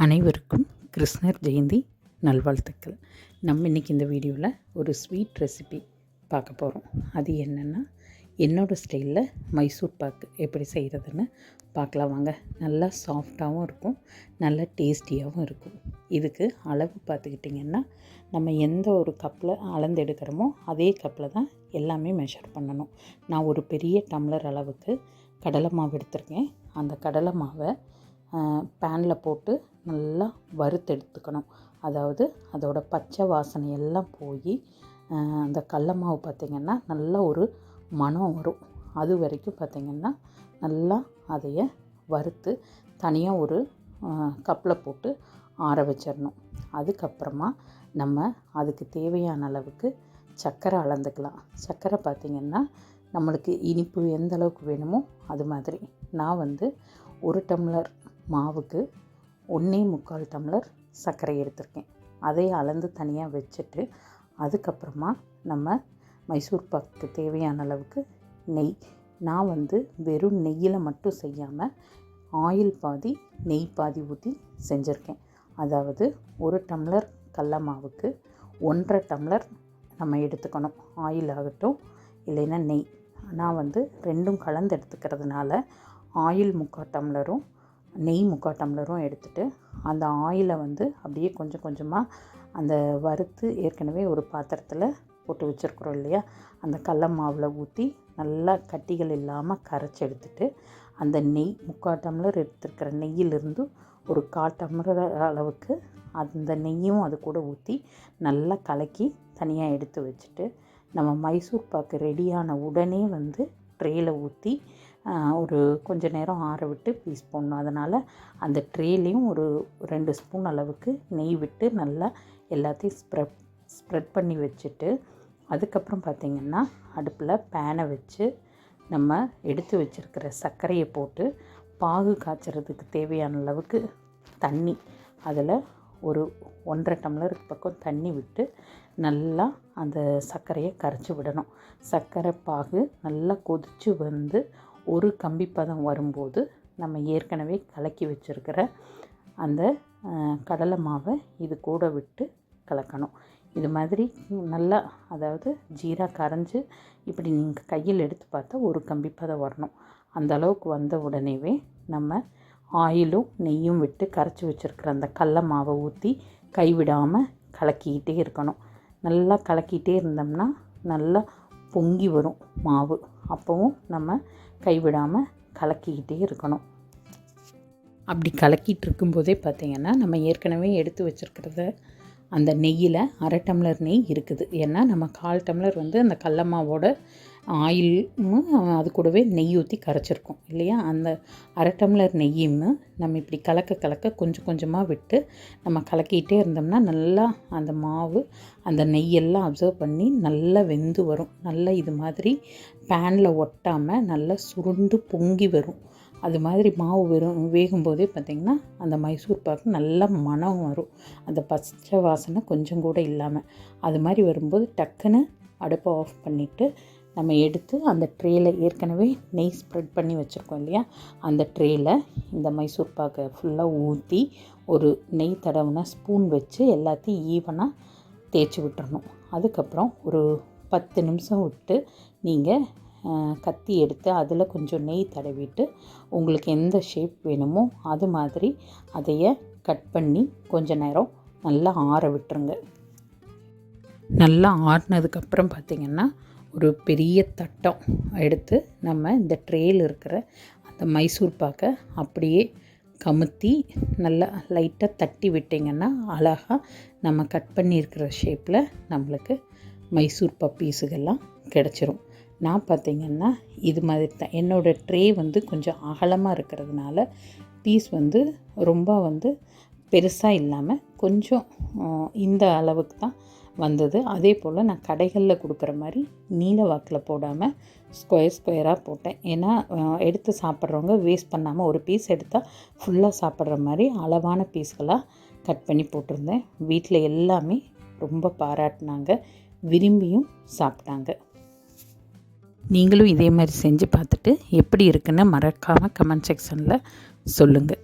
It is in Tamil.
அனைவருக்கும் கிருஷ்ணர் ஜெயந்தி நல்வாழ்த்துக்கள். நம்ம இன்றைக்கி இந்த வீடியோவில் ஒரு ஸ்வீட் ரெசிபி பார்க்க போகிறோம். அது என்னென்னா, என்னோடய ஸ்டைலில் மைசூர் பாக்கு எப்படி செய்கிறதுன்னு பார்க்கலாம் வாங்க. நல்லா சாஃப்டாகவும் இருக்கும், நல்லா டேஸ்டியாகவும் இருக்கும். இதுக்கு அளவு பார்த்துக்கிட்டிங்கன்னா, நம்ம எந்த ஒரு கப்பில் அளந்து எடுக்கிறோமோ அதே கப்பில் தான் எல்லாமே மெஷர் பண்ணணும். நான் ஒரு பெரிய டம்ளர் அளவுக்கு கடலை மாவு எடுத்திருக்கேன். அந்த கடலை மாவை பேனில் போட்டு நல்லா வறுத்து எடுத்துக்கணும். அதாவது அதோட பச்சை வாசனை எல்லாம் போய் அந்த கடல மாவு பார்த்திங்கன்னா நல்லா ஒரு மணம் வரும். அது வரைக்கும் பார்த்திங்கன்னா நல்லா அதைய வறுத்து தனியாக ஒரு கப்பில் போட்டு ஆற வச்சிடணும். அதுக்கப்புறமா நம்ம அதுக்கு தேவையான அளவுக்கு சர்க்கரை அளந்துக்கலாம். சர்க்கரை பார்த்திங்கன்னா நம்மளுக்கு இனிப்பு எந்த அளவுக்கு வேணுமோ அது மாதிரி. நான் ஒரு டம்ளர் மாவுக்கு 1.25 டம்ளர் சர்க்கரை எடுத்திருக்கேன். அதை அளந்து தனியாக வச்சுட்டு, அதுக்கப்புறமா நம்ம மைசூர் பாக்கு தேவையான அளவுக்கு நெய். நான் வெறும் நெய்யில் மட்டும் செய்யாமல் ஆயில் பாதி நெய் பாதி ஊற்றி செஞ்சுருக்கேன். அதாவது 1 டம்ளர் கடல மாவுக்கு 1.5 டம்ளர் நம்ம எடுத்துக்கணும். ஆயில் ஆகட்டும் இல்லைன்னா நெய். நான் ரெண்டும் கலந்து எடுத்துக்கிறதுனால ஆயில் 3/4 டம்ளரும் நெய் 3/4 டம்ளரும் எடுத்துகிட்டு, அந்த ஆயிலை அப்படியே கொஞ்சம் கொஞ்சமாக அந்த வறுத்து ஏற்கனவே ஒரு பாத்திரத்தில் போட்டு வச்சுருக்குறோம் இல்லையா, அந்த கடல மாவில் ஊற்றி நல்லா கட்டிகள் இல்லாமல் கரைச்சி எடுத்துகிட்டு, அந்த நெய் 3/4 டம்ளர் எடுத்துருக்கிற நெய்யிலிருந்து ஒரு 1/4 டம்ளர் அளவுக்கு அந்த நெய்யும் அது கூட ஊற்றி நல்லா கலக்கி தனியாக எடுத்து வச்சுட்டு, நம்ம மைசூர் பாக்கு ரெடியான உடனே ட்ரேயில் ஊற்றி ஒரு கொஞ்சம் நேரம் ஆற விட்டு பீஸ் போடணும். அதனால் அந்த ட்ரேலேயும் ஒரு 2 ஸ்பூன் அளவுக்கு நெய் விட்டு நல்லா எல்லாத்தையும் ஸ்ப்ரெட் பண்ணி வச்சுட்டு, அதுக்கப்புறம் பார்த்திங்கன்னா அடுப்பில் பேனை வச்சு நம்ம எடுத்து வச்சுருக்கிற சர்க்கரையை போட்டு பாகு காய்ச்சறதுக்கு தேவையான அளவுக்கு தண்ணி, அதில் ஒரு 1.5 டம்ளருக்கு பக்கம் தண்ணி விட்டு நல்லா அந்த சர்க்கரையை கரைச்சி விடணும். சர்க்கரை பாகு நல்லா கொதித்து ஒரு கம்பி பதம் வரும்போது நம்ம ஏற்கனவே கலக்கி வச்சுருக்கிற அந்த கடலை மாவை இது கூட விட்டு கலக்கணும். இது மாதிரி நல்லா, அதாவது ஜீரா கரைஞ்சி இப்படி நீங்கள் கையில் எடுத்து பார்த்தா ஒரு கம்பி பதம் வரணும். அந்த அளவுக்கு வந்த உடனேவே நம்ம ஆயிலும் நெய்யும் விட்டு கரைச்சி வச்சுருக்கிற அந்த கடல மாவை ஊற்றி கைவிடாமல் கலக்கிக்கிட்டே இருக்கணும். நல்லா கலக்கிட்டே இருந்தோம்னா நல்லா பொங்கி வரும் மாவு. அப்போவும் நம்ம கைவிடாமல் கலக்கிக்கிட்டே இருக்கணும். அப்படி கலக்கிட்டு இருக்கும்போதே பார்த்திங்கன்னா நம்ம ஏற்கனவே எடுத்து வச்சுருக்கிறத அந்த நெய்யில் 1/2 டம்ளர் நெய் இருக்குது. ஏன்னா நம்ம 1/4 டம்ளர் அந்த கடல மாவோட ஆயிலும் அது கூடவே நெய் ஊற்றி கரைச்சிருக்கோம் இல்லையா. அந்த 1/2 டம்ளர் நெய்யும் நம்ம இப்படி கலக்க கொஞ்சம் கொஞ்சமாக விட்டு நம்ம கலக்கிட்டே இருந்தோம்னா நல்லா அந்த மாவு அந்த நெய்யெல்லாம் அப்சர்வ் பண்ணி நல்லா வெந்து வரும். நல்லா இது மாதிரி பேனில் ஒட்டாமல் நல்லா சுருண்டு பொங்கி வரும். அது மாதிரி மாவு வேகும்போதே பார்த்திங்கன்னா அந்த மைசூர் பாக்கு நல்லா மணம் வரும். அந்த பச்சை வாசனை கொஞ்சம் கூட இல்லாமல். அது மாதிரி வரும்போது டக்குன்னு அடுப்பை ஆஃப் பண்ணிவிட்டு நம்ம எடுத்து அந்த ட்ரேயில் ஏற்கனவே நெய் ஸ்ப்ரெட் பண்ணி வச்சுருக்கோம் இல்லையா, அந்த ட்ரேயில் இந்த மைசூர் பாக்கை ஃபுல்லாக ஊற்றி ஒரு நெய் தடவுன ஸ்பூன் வச்சு எல்லாத்தையும் ஈவனாக தேய்ச்சி விட்டுறணும். அதுக்கப்புறம் ஒரு 10 நிமிஷம் விட்டு நீங்கள் கத்தி எடுத்து அதில் கொஞ்சம் நெய் தடவிட்டு உங்களுக்கு எந்த ஷேப் வேணுமோ அது மாதிரி அதைய கட் பண்ணி கொஞ்ச நேரம் நல்லா ஆற விட்டுருங்க. நல்லா ஆறினதுக்கப்புறம் பார்த்திங்கன்னா ஒரு பெரிய தட்டம் எடுத்து நம்ம இந்த ட்ரேயில் இருக்கிற அந்த மைசூர் பாக்கை அப்படியே கமுத்தி நல்லா லைட்டாக தட்டி விட்டிங்கன்னா அழகாக நம்ம கட் பண்ணியிருக்கிற ஷேப்பில் நம்மளுக்கு மைசூர் பாக்கு பீஸுகள்லாம் கிடச்சிரும். நான் பார்த்திங்கன்னா இது மாதிரி தான் என்னோடய ட்ரே கொஞ்சம் அகலமாக இருக்கிறதுனால பீஸ் ரொம்ப பெருசாக இல்லாமல் கொஞ்சம் இந்த அளவுக்கு தான் வந்தது. அதே போல் நான் கடைகளில் கொடுக்குற மாதிரி நீல வாக்கில் போடாமல் ஸ்கொயராக போட்டேன். ஏன்னா எடுத்து சாப்பிட்றவங்க வேஸ்ட் பண்ணாமல் ஒரு பீஸ் எடுத்தால் ஃபுல்லாக சாப்பிட்ற மாதிரி அளவான பீஸ்களாக கட் பண்ணி போட்டிருந்தேன். வீட்டில் எல்லாமே ரொம்ப பாராட்டினாங்க, விரும்பியும் சாப்பிட்டாங்க. நீங்களும் இதே மாதிரி செஞ்சு பார்த்துட்டு எப்படி இருக்குன்னு மறக்காமல் கமெண்ட் செக்ஷனில் சொல்லுங்கள்.